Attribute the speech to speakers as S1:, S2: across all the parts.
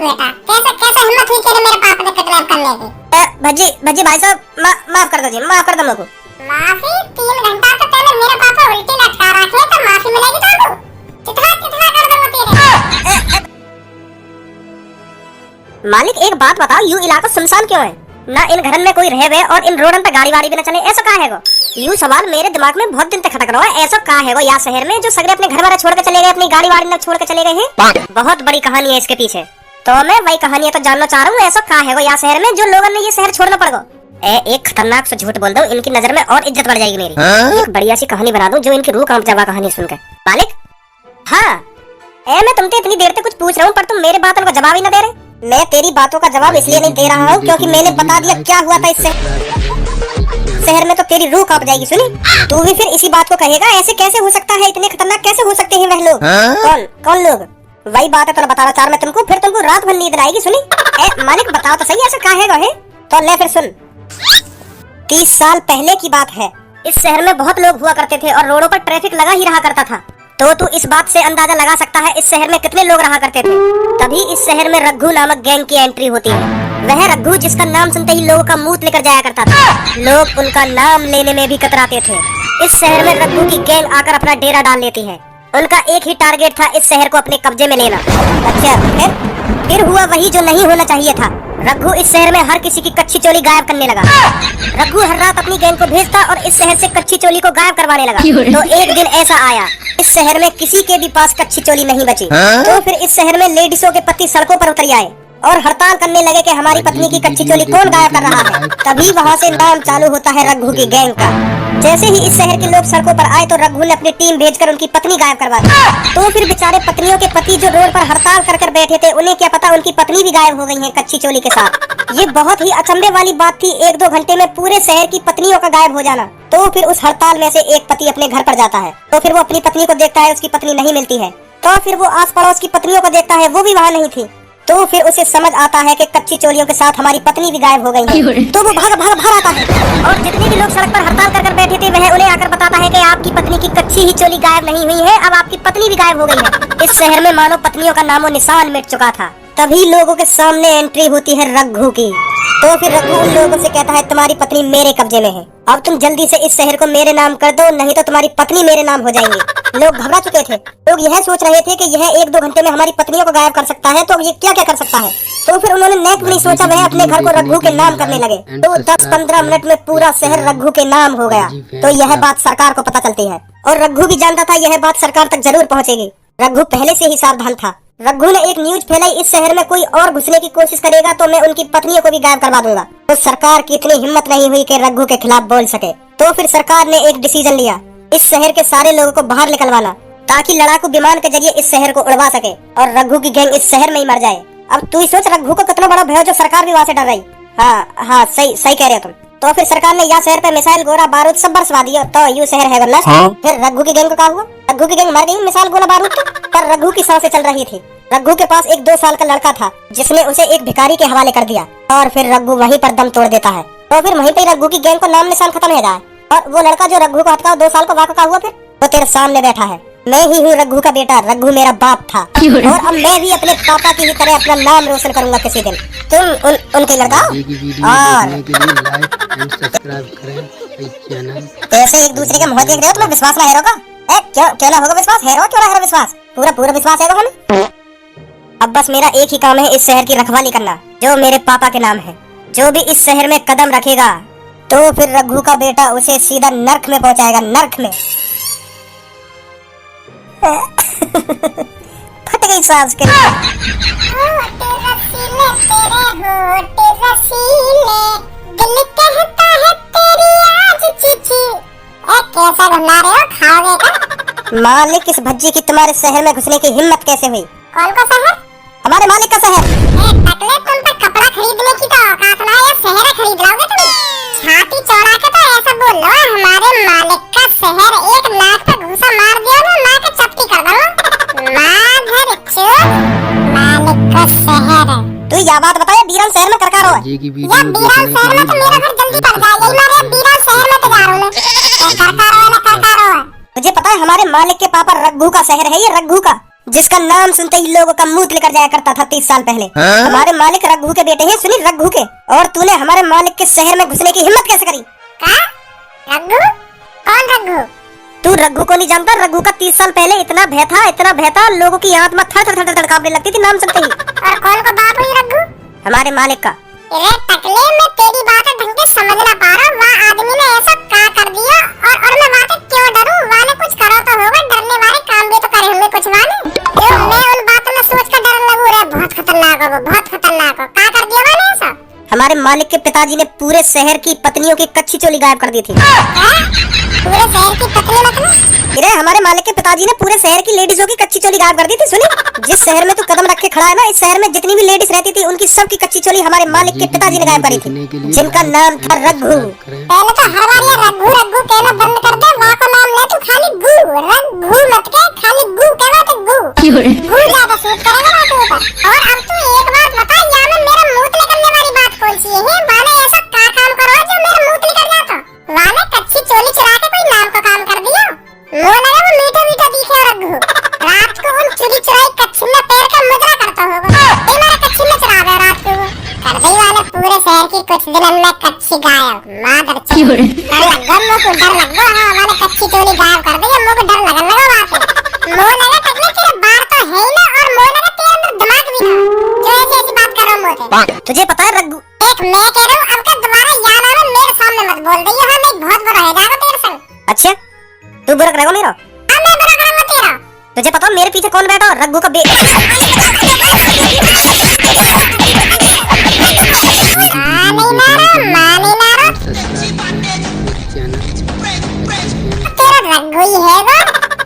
S1: बेटा, कैसे कैसे हिम्मत हुई तेरे मेरे पापा से किडनैप करने की?
S2: भज्जी भज्जी भाई साहब, माफ कर दो जी, माफ कर दो मेरे को।
S1: माफी? 3 घंटा तो पहले मेरे पापा उल्टी लटका रखे तो माफी मिलेगी तुमको? कितना कितना कर दूंगा तेरे।
S2: मालिक एक बात बताओ, यूं इलाका सुनसान क्यों है? ना इन घरन में कोई रहे हुए और इन रोडन पे गाड़ी वाड़ी भी न चले, ऐसा कहाँ है वो? यूं सवाल मेरे दिमाग में बहुत दिन तक खटक रहा है, ऐसा कहाँ है वो यहाँ शहर में जो सगरे अपने घर वाले छोड़ के चले गए, अपनी गाड़ी वाड़ी न छोड़ के चले गए हैं? बहुत बड़ी कहानी है इसके पीछे, तो मैं वही कहानी तो जानना चाह रहा हूँ, ऐसा कहाँ है वो यहाँ शहर में जो लोगों ने ये शहर छोड़ना पड़ गो? एक खतरनाक से झूठ बोल दूं, इनकी नजर में और इज्जत बढ़ जाएगी मेरी। एक बढ़िया सी कहानी बना दूं जो इनकी रूह कांप जाए कहानी सुनकर। मालिक हाँ, मैं तुमसे इतनी देर से कुछ पूछ रहा हूँ पर तुम मेरे बातों का जवाब ही न दे रहे। मैं तेरी बातों का जवाब इसलिए नहीं दे रहा हूँ क्योंकि मैंने बता दिया क्या हुआ था इससे शहर में, तो तेरी रूह कांप जाएगी। सुनी, तू भी फिर इसी बात को कहेगा, ऐसे कैसे हो सकता है, इतने खतरनाक कैसे हो सकते हैं वह लोग? कौन कौन लोग? वही बात है तो बता रहा चार मैं तुमको, फिर तुमको रात भर नींद आएगी। सुनी मालिक बताओ तो सही, ऐसा कहा है? तो ले फिर सुन, 30 साल पहले की बात है। इस शहर में बहुत लोग हुआ करते थे और रोडों पर ट्रैफिक लगा ही रहा करता था, तो तू इस बात से अंदाजा लगा सकता है इस शहर में कितने लोग रहा करते थे। तभी इस शहर में रघु नामक गैंग की एंट्री होती है। वह रघु जिसका नाम सुनते ही लोगों का मुंह लेकर जाया करता था, लोग उनका नाम लेने में भी कतराते थे। इस शहर में रघु की गैंग आकर अपना डेरा डाल लेती है। उनका एक ही टारगेट था, इस शहर को अपने कब्जे में लेना। अच्छा फिर हुआ वही जो नहीं होना चाहिए था। रघु इस शहर में हर किसी की कच्ची चोली गायब करने लगा। रघु हर रात अपनी गैंग को भेजता और इस शहर से कच्ची चोली को गायब करवाने लगा। तो एक दिन ऐसा आया, इस शहर में किसी के भी पास कच्ची चोली नहीं बची। तो फिर इस शहर में लेडीजों के पति सड़कों पर उतर आए और हड़ताल करने लगे कि हमारी पत्नी की कच्ची चोली कौन गायब कर रहा है। तभी वहाँ से नाम चालू होता है रघु की गैंग का। जैसे ही इस शहर के लोग सड़कों पर आए तो रघु ने अपनी टीम भेजकर उनकी पत्नी गायब करवा दी। तो फिर बेचारे पत्नियों के पति जो रोड पर हड़ताल कर कर बैठे थे, उन्हें क्या पता उनकी पत्नी भी गायब हो गई है कच्ची चोली के साथ। ये बहुत ही अचंभे वाली बात थी, 1-2 घंटे में पूरे शहर की पत्नियों का गायब हो जाना। तो फिर उस हड़ताल में से एक पति अपने घर पर जाता है, तो फिर वो अपनी पत्नी को देखता है, उसकी पत्नी नहीं मिलती है। तो फिर वो आस पड़ोस की पत्नियों को देखता है, वो भी वहाँ नहीं थी। तो फिर उसे समझ आता है कि कच्ची चोलियों के साथ हमारी पत्नी भी गायब हो गई है। तो वो भाग आता है और जितने भी लोग सड़क पर हड़ताल कर कर बैठे थे वह उन्हें आकर बताता है कि आपकी पत्नी की कच्ची ही चोली गायब नहीं हुई है, अब आपकी पत्नी भी गायब हो गई है। इस शहर में मानो पत्नियों का नामो निशान मिट चुका था। तभी लोगों के सामने एंट्री होती है रघु की। तो फिर रघु उन लोगों से कहता है, तुम्हारी पत्नी मेरे कब्जे में है, अब तुम जल्दी से इस शहर को मेरे नाम कर दो, नहीं तो तुम्हारी पत्नी मेरे नाम हो जाएंगी। लोग घबरा चुके थे, लोग यह सोच रहे थे कि यह 1-2 घंटे में हमारी पत्नियों को गायब कर सकता है, तो ये क्या क्या कर सकता है। तो फिर उन्होंने नेक भी नहीं सोचा, वह अपने घर को रघु के नाम करने लगे। तो 10-15 मिनट में पूरा शहर रघु के नाम हो गया। तो यह बात सरकार को पता चलती है और रघु भी जानता था यह बात सरकार तक जरूर पहुँचेगी। रघु पहले से ही सावधान था। रघु ने एक न्यूज फैलाई, इस शहर में कोई और घुसने की कोशिश करेगा तो मैं उनकी पत्नियों को भी गायब करवा दूंगा। तो सरकार की इतनी हिम्मत नहीं हुई कि रघु के खिलाफ बोल सके। तो फिर सरकार ने एक डिसीजन लिया, इस शहर के सारे लोगों को बाहर निकलवाना, ताकि लड़ाकू विमान के जरिए इस शहर को उड़वा सके और रघु की गैंग इस शहर में ही मर जाए। अब तू ही सोच रघु को कितना बड़ा भय जो सरकार भी वहाँ से डर रही। हाँ सही कह रहे हो तुम। तो फिर सरकार ने यहाँ शहर पे मिसाइल गोला बारूद सब बरसवा दिया, तो यू शहर है वरना। फिर रघु की गैंग को क्या हुआ? रघु की गैंग मर गई मिसाइल गोला बारूद पर रघु की सांसें चल रही थी। रघु के पास एक 2 साल का लड़का था जिसने उसे एक भिखारी के हवाले कर दिया और फिर रघु वहीं पर दम तोड़ देता है। तो फिर वहीं पे रघु की गैंग को नाम निशान खत्म हो जाए। और वो लड़का जो रघु को हत्या 2 साल का वाक़ा हुआ, फिर वो तेरे सामने बैठा है। मैं ही हूँ रघु का बेटा, रघु मेरा बाप था और अब मैं भी अपने पापा की ही तरह अपना नाम रोशन करूंगा किसी दिन। तुम उनके लड़का और ऐसे एक दूसरे के मुंह देख रहे हो, तुम्हें विश्वास ना हेरोगा? क्यों ना होगा विश्वास? हेरो क्यों ना हेरो विश्वास? पूरा विश्वास है हमें। अब बस मेरा एक ही काम है, इस शहर की रखवाली करना जो मेरे पापा के नाम है। जो भी इस शहर में कदम रखेगा तो फिर रघु का बेटा उसे सीधा नर्क में पहुंचाएगा, नर्क में। फट गई सांस के कैसा घुमा रहे हो, खाओगे क्या? मालिक इस भज्जी की तुम्हारे शहर में घुसने की हिम्मत कैसे हुई? कौन का शहर? हमारे मालिक का शहर। टकले तुम तो कपड़ा खरीदने की तो औकात ना है, शहर खरीद लोगे तुम? छाती चौड़ा के तो ऐसा बोल लो, हमारे मालिक का शहर, 1 लाख पे घूसा मार दिया ना, माँ का चपटी कर दूंगा। मालिक का शहर है। तू यह बात बताया बीरन शहर में करकार हो? या बीरन शहर में तो मेरा घर जल्दी पड़ जाएगा, मारे बीरन शहर में तो जा रहा हूं मैं। करकार हो। मुझे पता है हमारे मालिक के पापा रघु का शहर है ये, रघु का। जिसका नाम सुनते ही लोगों का मुंह लेकर जाया करता था 30 साल पहले। हमारे मालिक रघु के बेटे हैं, सुनील रघु के। और तूने हमारे मालिक के शहर में घुसने की हिम्मत कैसे करी?
S1: रघु? कौन रघु?
S2: तू रघु को नहीं जानता? रघु का 30 साल पहले इतना भय था, लोगों की आत्मा थर थर थर कांपने लगती थी नाम सुनते ही।
S1: और कौन का बाप हुई रघु?
S2: हमारे मालिक का।
S1: अरे टकले, मैं तेरी बात ढंग से समझ ना पा रहा। वहाँ आदमी ने ऐसा क्या कर दिया और मैं वहाँ से क्यों डरूं? वहाँ ने कुछ करो तो होगा, डरने वाले काम भी तो करे होंगे कुछ वहाँ ने। क्यों मैं उन बातों में सोच कर डरने लगूं? रे बहुत खतरनाक हो वो, बहुत खतरनाक हो। क्या कर दिया वहाँ ने ऐसा?
S2: हमारे मालिक के पिताजी ने पूरे शहर की पत्नियों की कच्ची चोली गायब कर दी थी।
S1: पूरे शहर की पत्नी मतलब?
S2: अरे हमारे मालिक के पिताजी ने पूरे शहर की लेडीजों की कच्ची चोली गायब कर दी थी। सुनी, जिस शहर में तू कदम रख के खड़ा है ना, इस शहर में जितनी भी लेडीज रहती थी उनकी सबकी कच्ची चोली हमारे मालिक के पिताजी ने गायब करी थी, जिनका नाम था रघु।
S1: पहले तो हर बार ये रघु रघु कहना बंद कर दे। वहाँ का नाम ले तू खाली गु, रघु मत कह, खाली गु कहना तो गु। गु ज्यादा सूट करेगा ना तू ऊपर। और अब तू एक बात बता, यहाँ में मेरा मुंह निकलने वाली बात कौन सी है? वाले ऐसा क्या काम करो जो मेरा मुंह निकल जाता? वाले कच्ची चोली चुरा के कोई नाम का काम कर दिया? मुँह लगा वो मीठा मीठा दिखे रघु। रात को उन चुरी चुराई कच्ची में पैर का मुद्रा करता होगा। ये मेरा कच्ची में चुरा गया रात को। कर दी वाले पूरे शहर की कुछ दिन में कच्ची गायब। मादर चोद, डर लगा मुझको, डर लगा। हाँ वाले कच्ची चोली गायब कर दी, मुझको डर लगने लगा वहाँ से। मुँह लगा टकले, तेरे बाल तो है ही ना, और मुँह लगा तेरे अंदर दिमाग भी था जो ऐसी ऐसी बात कर रहा हूँ मुँह से।
S2: तुझे पता है रघु?
S1: देख मैं कह रहा हूँ, अब का दोबारा याद आवे मेरे सामने मत बोल दे। यहाँ मैं बहुत बुरा हो जाएगा तेरे संग।
S2: अच्छा, तू बुरा करेगा मेरा?
S1: अब मैं बुरा करूँगा तेरा।
S2: तुझे पता मेरे पीछे कौन बैठा? रघु का बेटा।
S1: तेरा रघु ही है वो।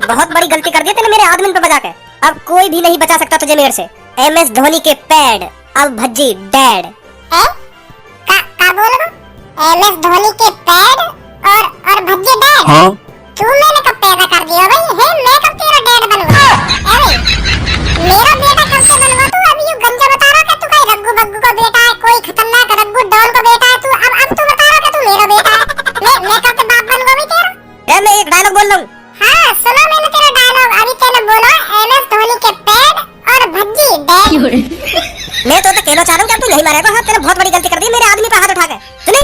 S2: बहुत बड़ी गलती कर दी तूने मेरे आदमी पे बजा के। अब कोई भी नहीं बचा सकता तुझे मेरे से। MS धोनी के पैड, अब भज्जी डैड।
S1: का बोल रहा? MS धोनी के पैड और भज्जी डैड?
S3: हाँ?
S1: तू मैंने कब पैदा कर दिया भाई? है मैं कब तेरा डैड बनूंगा? अरे मेरा बेटा कब से बनवा? तू अभी यूं गंजा बता रहा कि तू कोई रघु बग्गू का बेटा है, कोई खतरनाक रघु डॉन का बेटा है। तू अब तू बता रहा कि तू मेरा बेटा है। मैं कब से बाप बनूंगा भाई तेरा?
S2: मैं एक डायलॉग बोल रहा हूँ।
S1: हाँ सुनो मैंने तेरा डायलॉग। अभी तूने बोला MS धोनी के पैड और भज्जी डैड।
S2: मैं तो कहना चाह रहा हूँ कि तू नहीं मारेगा। हाँ तेरे बहुत बड़ी गलती कर दी मेरे आदमी पे हाथ उठा के। तूने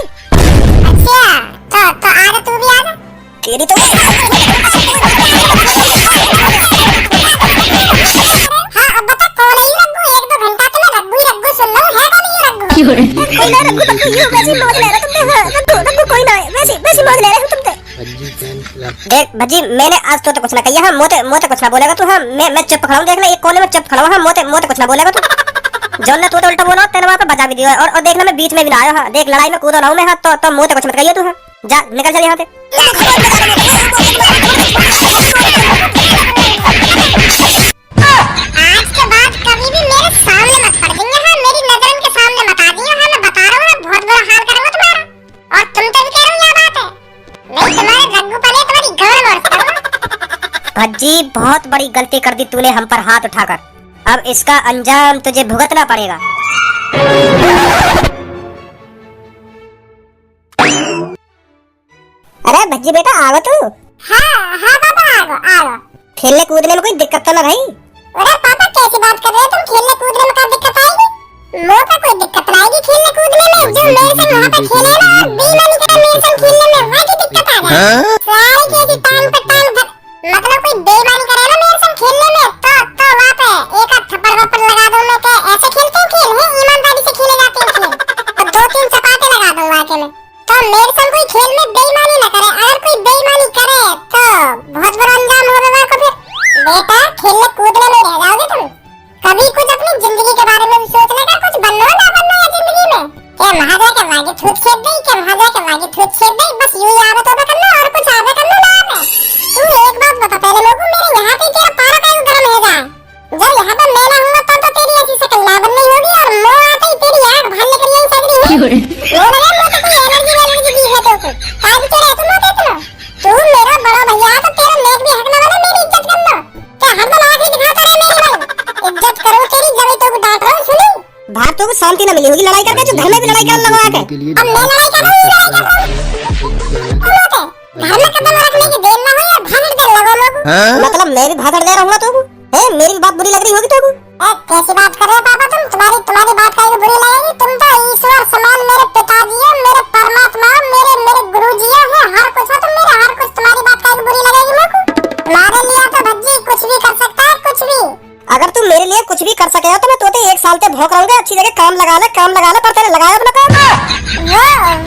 S1: अच्छा तो आजा, तू भी आजा।
S2: तेरी तो
S1: हाँ अब बता कौन है ये रघु? 1-2 घंटा तो मैं रघु ही रघु सुन रहा हूँ। है कौन ये रघु?
S2: कोई ना रघु बग्गू, यूं वैसी मौज ले रहा तुमने। हाँ रघु कोई ना है, वैसी मौज ले रहे हो तुमने। देख भज्जी, मैंने आज तो कुछ ना कही। हाँ मोते कुछ ना बोलेगा तू। हाँ मैं चुप खड़ा हूँ। देख ना एक कोने में चुप खड़ा हूँ। हाँ मोते कुछ ना बोलेगा तू। जॉन ने तू तो उल्टा बोला, तेरे वहाँ पे बजा भी दिया। और देखना मैं बीच में भी ना आया। हाँ देख लड़ाई में कूदा ना हूँ मैं। हाँ तो मोते कुछ मत कहिए तू। हाँ जा निकल चल यहाँ से।
S1: आज के बाद कभी भी मेरे सामने मत पड़ जाइए। हाँ मेरी नजर के सामने मत आ जाइए। हाँ मैं बता रहा हूँ ना, बहुत बुरा हाल करूँगा तुम्हारा। और तुम तो भी कह रहे हो यह बात है। नहीं तुम्हारे रघु पले तुम्हारी गौर मोड़ करूँगा।
S2: भज्जी बहुत बड़ी गलती कर दी तूने हम पर हाथ उठाकर। अब इसका अंजाम तुझे भुगतना पड़ेगा। अरे भज्जी बेटा आगो तू।
S1: हाँ पापा आगो।
S2: खेलने कूदने में कोई दिक्कत तो ना भाई?
S1: अरे पापा कैसी बात कर रहे हो तुम? खेलने कूदने में क्या दिक्कत आएगी? मुँह पे कोई दिक्कत नहीं आएगी खेलने कूदने में। जो मेरे संग वहाँ पे खेले ना, बेईमानी करे मेरे संग खेलने में, वहाँ की दिक्कत आ जाए। सारी चीज़ टांग पे टांग मतलब कोई बेईमानी करे ना मेरे संग खेलने में, तो वहाँ पे एक आध थप्पड़ वप्पड़ लगा दूँ मैं। क्या ऐसे खेलते हैं खेल? है ईमानदारी से खेले जाते हैं खेल? तो 2-3 चपाटे लगा दूँगा आके मैं। तो मेरे संग कोई खेल में बेईमानी न करे। अगर कोई बेईमानी करे तो बहुत बड़ा अंजाम होगा को फिर। बेटा खेलने कूदने में रह जाओगे तुम। कभी कुछ अपनी जिंदगी के बारे में भी सोचने का, कुछ बनना ना बनना है जिंदगी में। क्या वहाँ जाके वागे थूत छेद दे, क्या वहाँ जाके वागे थूत छेद दे, बस यूं ही आदत होगा करना और कुछ आदत करना ना आवे। तू एक बात बता पहले लोगों, मेरे यहाँ पे तेरा पारा का गरम है जा। जब यहाँ पे मैं ना हूँगा तो तेरी ऐसी शक्ल लावन नहीं होगी और मुँह आते ही तेरी आँख बाहर निकल यही सगरी है। वो लगा मुझे कोई एनर्जी दी है तो को काय भी तेरे तुम होते इतना। तू मेरा बड़ा भैया तो तेरा नेक भी हक ना वाला मेरी इज्जत करना। क्या हर बार आँख दिखाता रहे मेरी भाई? इज्जत करो तेरी जब तो को डांट रहा हूँ। सुनी
S2: बाहर तो शांति न मिली होगी लड़ाई करके, जो घर में भी लड़ाई करने लगा के।
S1: अब मैं लड़ाई कर रहा हूँ। घर में कदम रखने की देर ना हो या भागड़ दे लगा लोग।
S2: मतलब मैं भी भागड़ दे रहा हूँ तो है? मेरी बात बुरी लग रही होगी तुमको?
S1: कैसी बात कर रहे हो पापा तुम? तुम्हारी बात काहे को बुरी लगेगी? तुम तो ईश्वर समान मेरे पिताजी हो, मेरे परमात्मा, मेरे गुरुजी हो, हर कुछ हो तुम मेरे, हर कुछ। तुम्हारी बात काहे को बुरी लगेगी मेरे को? तुम्हारे लिए तो भज्जी कुछ भी कर सकता है, कुछ भी।
S2: अगर तू मेरे लिए कुछ भी कर सके हो तो मैं तोते 1 साल से भौंक रहूंगा। अच्छी जगह काम लगा ले, पर तेरे लगाया अपना काम।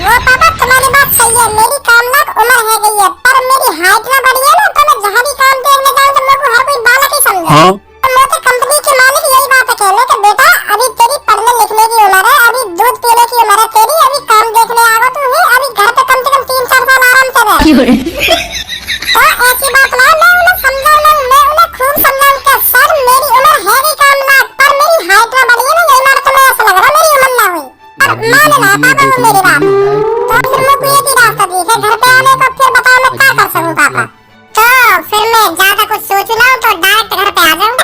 S1: वो पापा तुम्हारी बात सही है, मेरी काम लाख उम्र है गई है, पर मेरी हाइट ना बढ़ी है ना, तो मैं जहाँ भी काम देखने जाऊँ तो मेरे को हर कोई बालक ही समझे। तो मोटे कंपनी के मालिक यही बात है कहने कि बेटा अभी तेरी पढ़ने लिखने की उम्र है, अभी दूध पीने की उम्र है तेरी, अभी काम देखने आगो तू है, अभी घर पे कम से कम 3-4 साल आराम से रह। तो ऐसी बात ना, मैं उन्हें समझाऊंगा, मैं उन्हें खूब समझाऊंगा कि सर मेरी उम्र है गई काम लाख, पर मेरी हाइट ना बढ़ी है ना, यही बात तुम्हें ऐसा लग रहा मेरी उम्र ना हुई। अब मान ला पापा वो मेरी बात, तो फिर मैं कोई एक ही रास्ता दिखे घर पे आने का, फिर बताओ मैं क्या कर सकूं पापा? तो फिर मैं ज्यादा कुछ सोच ना तो डायरेक्ट घर पे आ जाऊं।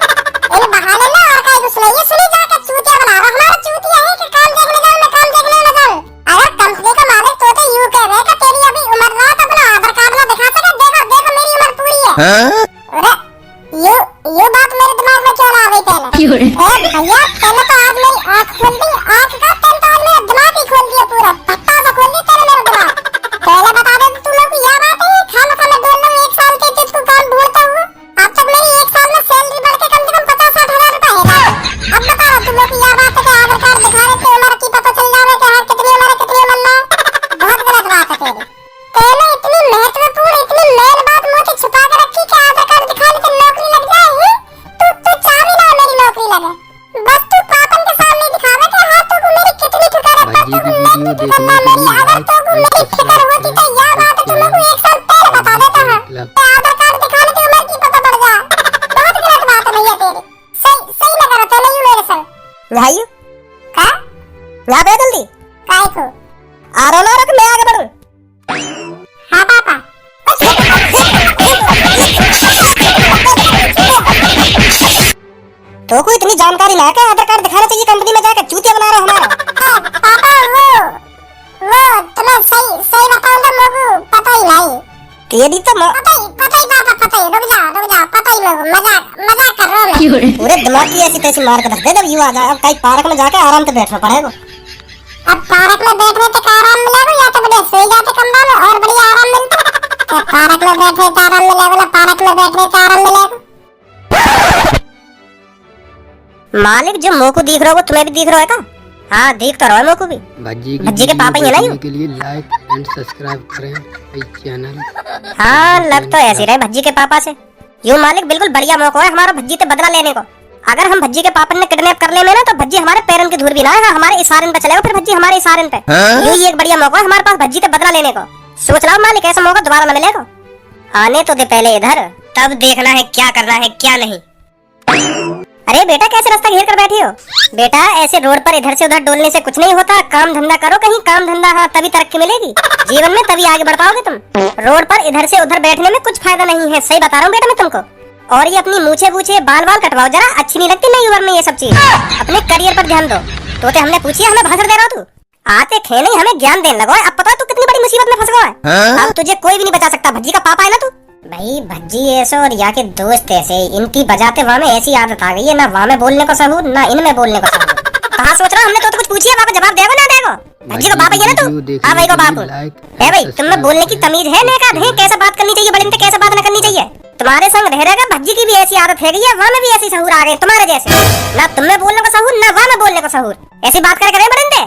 S1: इन बहाने ना और कहीं कुछ नहीं, सुनी जाकर चूतिया बना रहा हमारा चूतिया है कि काम देखने जाऊं, मैं काम देखने ना जाऊं। अगर कंपनी का मालिक तो यूं कह रहे कि तेरी अभी उम्र ना, तो अपना आधार कार्ड ना दिखा सके, देखो मेरी उम्र पूरी है। अरे ये बात मेरे दिमाग में क्यों ना आ गई पहले? भैया पहले तो आज मेरी आँख खुल गई, आँख का तेल तो आज मेरा दिमाग ही खोल दिया, पूरा पट्टा सा खोल दिया तेरे मेरा दिमाग। पहले बता दे तुम लोग को यह बात है, खाना मैं बोल रहा हूँ 1 साल के तुझको काम ढूंढता हुआ, अब तक मेरी 1 साल में सैलरी बढ़ के कम से कम 50-60 हजार रुपए है। अब बता रहा तुम लोग को यह बात है कि आधार कार्ड दिखा रहे थे उम्र की पता चल जावे कि हाँ कितनी उम्र ना, बहुत गलत बात है तेरी। पहले इतनी महत्वपूर्ण इतनी मेन बात मुझे से छुपा के रखी कि आधार कार्ड दिखाने से नौकरी लग जाए। तू चाह भी ना मेरी नौकरी लगे, बस तू पापन के सामने दिखावे कि हाँ तू को मेरी कितनी फिक्र है, पर तू को मेरी फिक्र ना मेरी, अगर तू को मेरी फिक्र होती तो यह बात तुम लोग को 1 साल पहले बता देता है। आधार कार्ड दिखाने की उम्र की पता पड़ जाए, बहुत गलत बात है भैया तेरी। सही लगा रहा तो नहीं मेरे संग
S2: भाई
S1: का
S2: यहाँ पे जल्दी
S1: काय को
S2: आ रहा ना, मैं आगे बढ़ूं।
S1: हाँ पापा
S2: तो कोई इतनी जानकारी ना है कि आधार कार्ड दिखाना चाहिए कंपनी में जाकर चूतिया बना रहा हमारा।
S1: पापा वो तुम्हें सही बताऊंगा मोगू पता ही नहीं।
S2: तेरी तो
S1: पता ही पापा पता ही, रुक जा पता ही मोगू, मजाक कर रहा हूं।
S2: पूरे दिमाग की ऐसी तैसी मार के रख दे जब यू आ जाए। अब कहीं पार्क में जाके आराम से बैठना पड़ेगा।
S1: अब पार्क में बैठने तक आराम मिलेगा या तो बड़े सोई जाते कमरा में और बढ़िया आराम मिलता। पार्क में बैठने से आराम मिलेगा, पार्क में बैठने से आराम मिलेगा।
S2: मालिक जो मोकू दिख रहा है वो तुम्हें भी दिख रहा है का? हाँ दिख तो रहा है मोकू भी। भज्जी के पापा ही है ना यू?
S3: के लिए लाइक एंड सब्सक्राइब करें इस चैनल।
S2: हाँ लग तो ऐसे रहे भज्जी के पापा से। यूं मालिक बिल्कुल बढ़िया मौका है हमारा भज्जी से बदला लेने को। अगर हम भज्जी के पापा ने किडनैप कर ले में ना तो भज्जी हमारे पैरों की धूल भी ना है, हमारे इशारे पे चलेगा, फिर भज्जी हमारे इशारे पे। यही एक बढ़िया मौका है हमारे पास भज्जी से बदला लेने को। सोच रहा हूँ मालिक ऐसा मौका दोबारा न मिलेगा। आने तो दे पहले इधर, तब देखना है क्या करना है क्या नहीं। अरे बेटा कैसे रास्ता घेर कर बैठी हो? बेटा ऐसे रोड पर इधर से उधर डोलने से कुछ नहीं होता, काम धंधा करो कहीं काम धंधा, हाँ तभी तरक्की मिलेगी जीवन में, तभी आगे बढ़ पाओगे तुम। रोड पर इधर से उधर बैठने में कुछ फायदा नहीं है, सही बता रहा हूँ बेटा मैं तुमको। और ये अपनी मूछे बूछे बाल कटवाओ जरा, अच्छी नहीं लगती नई उम्र में ये सब चीज। अपने करियर पर ध्यान दो। तो हमने पूछी हमें भाषण दे रहा तू? आते खे नहीं हमें ज्ञान देने लगो। अब पता है तू कितनी बड़ी मुसीबत में फंस गया है। अब तुझे कोई भी नहीं बचा सकता, भज्जी का पापा है ना तू। भाई भज्जी ऐसे और या के दोस्त ऐसे, इनकी बजाते वहाँ में ऐसी आदत आ गई है, ना वहाँ में बोलने को सबूत ना इनमें बोलने को सबूत। कहाँ सोच रहा हमने तो कुछ पूछी है, बाबा जवाब देगा ना देगा? भज्जी को बाप है ना तू? हाँ भाई को बाप है भाई। तुम्हें बोलने की तमीज है नेका है, कैसे बात करनी चाहिए बड़े कैसे बात न करनी चाहिए। तुम्हारे संग रह रहेगा भज्जी की भी ऐसी आदत है गई है, वहाँ में भी ऐसी सहूर आ गई तुम्हारे जैसे। ना तुम्हें बोलने को सहूर ना वहाँ में बोलने को सहूर, ऐसी बात करे बड़े।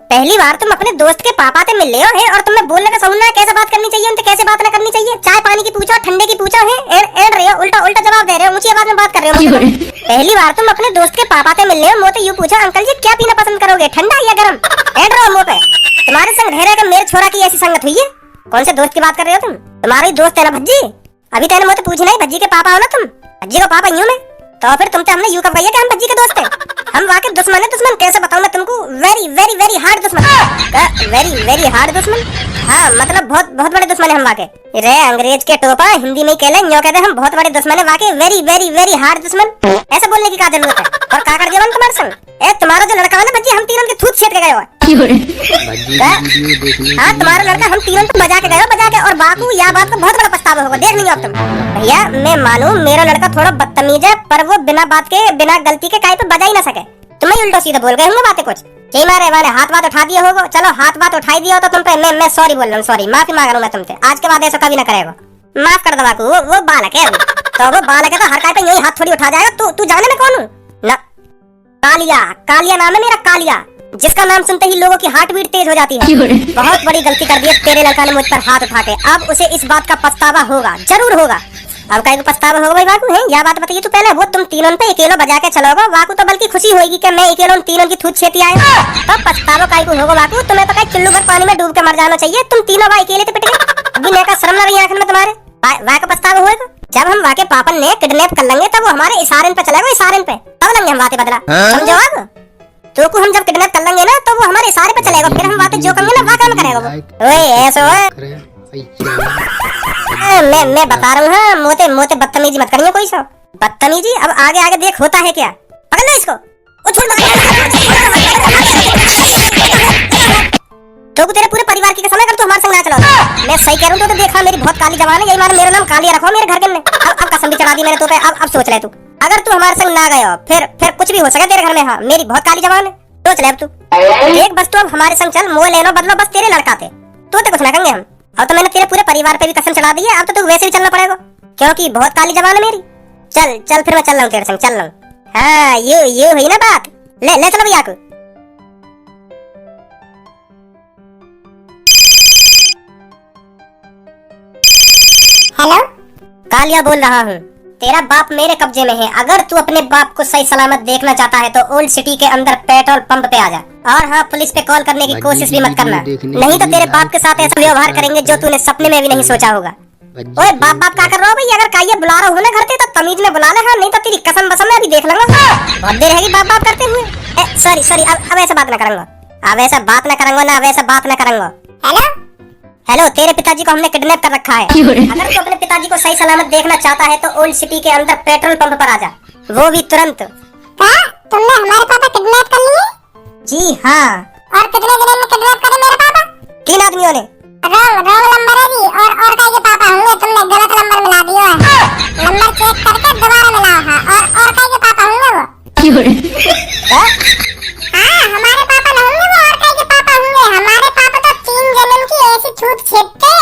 S2: पहली बार तुम अपने दोस्त के पापा से मिल रहे हो है और तुम्हें बोलने का सहूर ना कैसे बात करनी चाहिए, उनसे कैसे बात न करनी चाहिए। चाय पानी की पूछो ठंडे की पूछो है एड़ रहे हो, उल्टा जवाब दे रहे हो, ऊंची आवाज में बात कर रहे हो। पहली बार तुम अपने दोस्त के पापा से मिल रहे हो, मुझे यूं पूछो अंकल जी क्या पीना पसंद करोगे, ठंडा या गरम? एड़ रहे हो मुंह पे। तुम्हारे संग रह रहेगा मेरे छोरा की ऐसी संगत हुई है। कौन से दोस्त की बात कर रहे हो तुम? तुम्हारा ही दोस्त है ना भज्जी। अभी तेने मुझे पूछी नहीं भज्जी के पापा हो ना तुम? भज्जी का पापा यूं में तो फिर तुमसे हमने यूं कब कही कि हम भज्जी के दोस्त हैं? हम वाकई दुश्मन है। दुश्मन कैसे बताऊं मैं तुमको? वेरी हार्ड दुश्मन। वेरी हार्ड दुश्मन। हाँ मतलब बहुत बड़े दुश्मन है हम वाकई। रे अंग्रेज के टोपा, हिंदी में कहले न्यो कहते हम बहुत बड़े दुश्मन है, वाकई वेरी वेरी वेरी हार्ड दुश्मन। ऐसा बोलने की क्या जरूरत है? और का कर दिया मैंने तुम्हारे संग? ए तुम्हारा जो लड़का है ना भज्जी, हम तीनों के थूत छेद के गए हो। हाँ तुम्हारा लड़का हम तीनों को बजा के गए हो, बजा के। और बाकू यह बात को बहुत बड़ा पछतावा होगा, देख नहीं अब तुम। भैया मैं मानूं मेरा लड़का थोड़ा बदतमीज है, पर वो बिना बात के बिना गलती के काहे पे बजा ही ना सके। तुम्हें उल्टा सीधा बोल गए होंगे बातें कुछ। जी मारे वाले हाथ बात उठा दिए होगा। चलो हाथ बात उठाई दिया हो तो तुम पे मैं सॉरी बोल रहा हूँ, सॉरी माफी मांग रहा हूँ मैं तुमसे। आज के बाद ऐसा कभी ना करेगा, माफ कर दो बाकू। वो बालक है अभी। तो वो बालक है तो हर काय पे यही हाथ थोड़ी उठा जाएगा। तू जाने मैं कौन हूँ ना? कालिया, कालिया नाम है मेरा, कालिया, जिसका नाम सुनते ही लोगों की हार्ट बीट तेज हो जाती है। बहुत बड़ी गलती कर दी है तेरे लड़का ने मुझ पर हाथ उठा के। अब उसे इस बात का पछतावा होगा, जरूर होगा। अब काहे को पछतावा होगा भाई बाकू है? यह बात बताइए तू पहले। वो तुम तीनों पे अकेलो बजा के चलोगे, वाकू तो बल्कि खुशी होगी कि मैं अकेलो तीनों की थूत छेती आया। तब पछतावा काहे को होगा बाकू? तुम्हें तो कहीं चुल्लू भर पानी में डूब के मर जाना चाहिए। तुम तीनों भाई अकेले पिट गए, अभी नेका शर्म ना रही आंख में तुम्हारे। वाह का पछतावा होगा जब हम वाके पापन ने किडनैप कर लेंगे, तब वो हमारे इशारे पे चलेगा, इशारे पे तब लेंगे हम बातें बदला। समझो आप? तो को हम जब किडनैप कर लेंगे ना, तो वो हमारे इशारे पे चलेगा, फिर हम बातें जो करेंगे ना वह काम करेगा वो। ओए ऐसा है मैं बता रहा हूँ। हाँ मोते मोते बदतमीजी मत करिए कोई सा बदतमीजी। अब आगे आगे देख होता है क्या। पकड़ लो इसको, तो तेरे पूरे परिवार की कसम है, कर तू हमारे संग ना चलो। मैं सही कह रहा हूँ तो देखा मेरी बहुत काली जबान है, यही मारे मेरा नाम कालिया रखो मेरे घर के ने। अब कसम भी चढ़ा दी मैंने तो पे। अब सोच ले तू, अगर तू हमारे संग ना गया फिर कुछ भी हो सके तेरे घर में। हाँ मेरी बहुत काली जबान है, सोच ले अब तू। एक बस तू अब हमारे संग चल, मोह लेनो बदलो बस तेरे लड़का थे, तो कुछ ना करेंगे हम। और तो मैंने तेरे पूरे परिवार पे भी कसम चढ़ा दी है, अब तो तू वैसे भी चलना पड़ेगा क्योंकि बहुत काली जबान है मेरी। चल चल फिर मैं चल रहा हूँ तेरे संग, चल रहा हूँ। हाँ ये हुई ना बात। ले चलो भैया को।
S1: हेलो,
S2: कालिया बोल रहा हूँ। तेरा बाप मेरे कब्जे में है। अगर तू अपने बाप को सही सलामत देखना चाहता है तो ओल्ड सिटी के अंदर पेट्रोल पंप पे आ जा। और हाँ पुलिस पे कॉल करने की कोशिश भी मत करना, नहीं तो तेरे बाप के साथ ऐसा व्यवहार करेंगे जो तूने सपने में भी नहीं सोचा होगा। ओए बाप क्या कर रहा हो भाई? अगर कालिया बुला रहा हूँ ना घर पे तो तमीज में बुला ले। हाँ नहीं तो तेरी कसम बसम मैं अभी देख लूंगा। बहुत देर रहेगी बाप करते हुए। सॉरी अब ऐसा बात ना करूंगा, अब ऐसा बात ना करूंगा ना, अब ऐसा बात ना करूंगा। हेलो तेरे पिताजी को हमने किडनैप कर रखा है। अगर तू अपने पिताजी को सही सलामत देखना चाहता है तो ओल्ड सिटी के अंदर पेट्रोल पंप पर आ जा, वो भी तुरंत।
S1: तुमने हमारे पापा किडनैप कर लिए?
S2: जी हाँ।
S1: और कितने जने ने किडनैप करे मेरे पापा?
S2: 3 आदमियों ने।
S1: रॉन्ग नंबर है जी। और का के पापा होंगे, तुमने गलत नंबर मिला दिया है। नंबर चेक करके दोबारा मिलाओ। हाँ और का के पापा होंगे वो। हाँ हमारे पापा नहीं होंगे वो, और का के पापा होंगे। हमारे पापा तो 3 जन्म की ऐसी थूत छेदते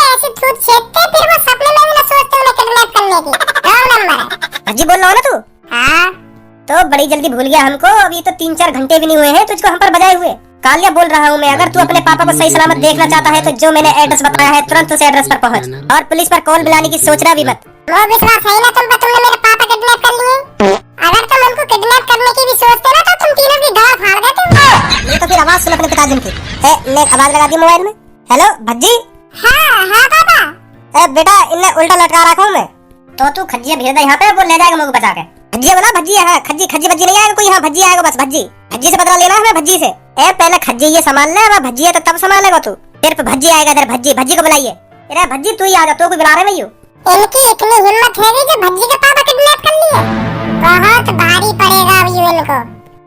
S1: फिर वो सपने में भी ना सोचते उन्हें किडनैप करने की। रॉन्ग नंबर है।
S2: भज्जी बोल रहा हो ना तू?
S1: हाँ
S2: तो बड़ी जल्दी भूल गया हमको, अभी तो 3-4 घंटे भी नहीं हुए हैं तुझको हम पर बजाए हुए। कालिया बोल रहा हूँ मैं। अगर तू अपने पापा को सही सलामत देखना चाहता है तो जो मैंने एड्रेस बताया है तुरंत उस एड्रेस पर पहुंच, और पुलिस पर कॉल मिलाने की सोचना भी मत।
S1: वो विश्वास है ना तुम पर, तुमने मेरे पापा किडनैप कर लिए? अगर तुम उनको किडनैप करने की भी सोचते ना तो तुम तीनों की गाड़ फाड़ देते।
S2: ये तो फिर आवाज सुन अपने पिताजी की। मैं आवाज लगा दी मोबाइल में। हेलो भज्जी।
S1: हाँ पापा।
S2: बेटा इन्हें उल्टा लटका रखा हूँ मैं, तो तू खज्जिया भेज दे यहाँ पे, वो ले जाएगा मुझे बचा के। भज्जी बोला भज्जी है। हाँ खज्जी बज्जी नहीं आएगा कोई। हाँ भज्जी आएगा बस। भज्जी से बदला लेना है हमें, भज्जी से। पहले खज्जी ये संभाल ले, अब भज्जी है तो तब संभालेगा तू। फिर भज्जी आएगा इधर। भज्जी को बुलाइए। अरे भज्जी तू ही आ जा, तो कोई बुला रहे भैया।
S1: इनकी इतनी हिम्मत है जो भज्जी के पापा किडनैप कर लिए। बहुत भारी पड़ेगा अब ये इनको।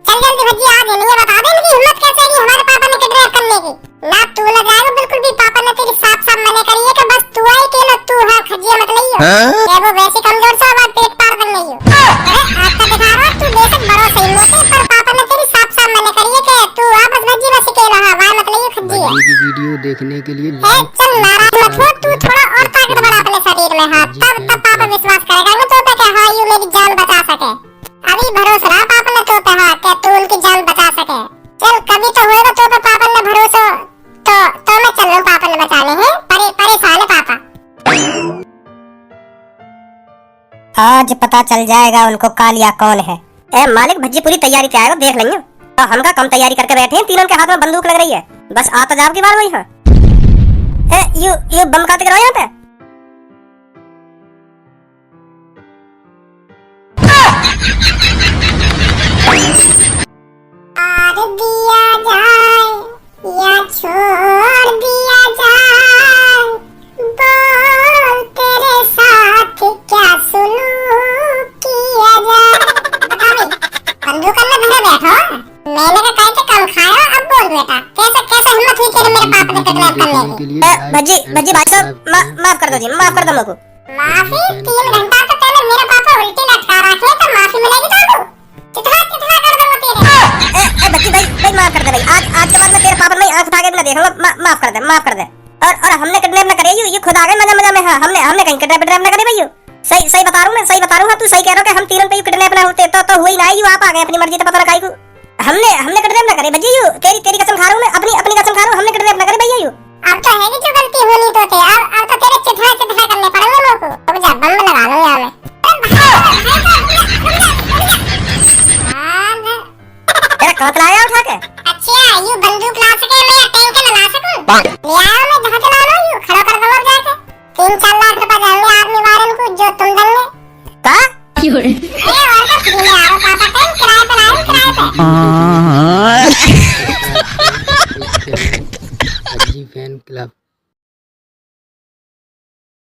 S1: चल जल्दी भज्जी आ जाए, मुझे बता दे इनकी हिम्मत कैसे है कि हमारे पापा ने किडनैप करने की। ना तू लग जाएगा बिल्कुल भी, पापा ने तेरी साफ मना करी है कि बस तू आई के तू। हाँ खज्जिया मत लइयो, वो वैसे कमजोर सा बात पेट पार कर लइयो। अरे आज का दिखा रहा तू बेशक बड़ो सही मोटे, पर पापा ने तेरी साफ मना करी है कि तू वापस भज्जी बस के रहा। वहां मत लइयो खज्जिया।
S3: की वीडियो देखने के लिए
S1: चल नाराज मत हो, तू थोड़ा और ताकत बढ़ा अपने शरीर में। हाँ तब पापा विश्वास करेगा ना तो पे हाँ यू मेरी जान बचा सके। अभी भरोसा रहा पापा ने तो पे, हाँ कि तू उनकी जान बचा सके। चल कभी तो होएगा तो पे पापा ने भरोसा, तो मैं चल रहा हूँ पापा ने बचाने हैं। परेशान है पापा।
S2: आज पता चल जाएगा उनको कालिया कौन है। मालिक भज्जी पूरी तैयारी से आएगा, देख लेंगे। तो हम का कम तैयारी करके बैठे हैं, तीनों के हाथ में बंदूक लग रही है, बस आता जाओ की बार वही है। यू बम खाते करो यहाँ पे।
S1: दिया जाए या छोड़ दिया जाए, बोल
S2: भज्जी भज्जी भाई साहब माफ कर दो जी, माफ कर दो मुझको।
S1: माफी? 3 घंटा से पहले मेरा पापा उल्टी लटका रखे तो माफी मिलेगी तुमको? चितवा चितवा कर दूंगा तेरे।
S2: ए भज्जी भाई माफ कर दे भाई, आज के बाद मैं तेरे पापा में आंख उठा के भी ना देखूंगा। माफ कर दे, माफ कर दे। और हमने किडनैप ना करे ये खुद आ गए मजा मजा में। हाँ हमने कहीं किडनैप ना करे भाई। सही बता रहा हूँ मैं, सही बता रहा हूँ। तू सही कह रहा है कि हम तीनों पे किडनैप ना होते तो हुई ना। यू आप आ गए अपनी मर्जी से, पता रखा को हमने किडनैप ना करे भज्जी। यू तेरी कसम खा रहा हूँ मैं, अपनी कसम खा रहा हूँ, हमने किडनैप ना करे भैया। यू
S1: अब तो है कि जो गलती होनी तो थे, अब तो तेरे चितवा चितवा करने पड़ेंगे मेरे को। अब जा बम लगा लो यार मैं।
S2: तेरा कांत लाया उठा के।
S1: अच्छा यू बंदूक ला सके मैं टैंक ना ला सकूं? ले आओ मैं जहां चला लो यू खड़ा कर दूंगा जाके। 3-4 लाख रुपए देंगे आदमी वारन को जो तुम देंगे।
S2: का
S1: ए और तो फ्री में आओ पापा, कहीं किराए पे लाओ, किराए पे।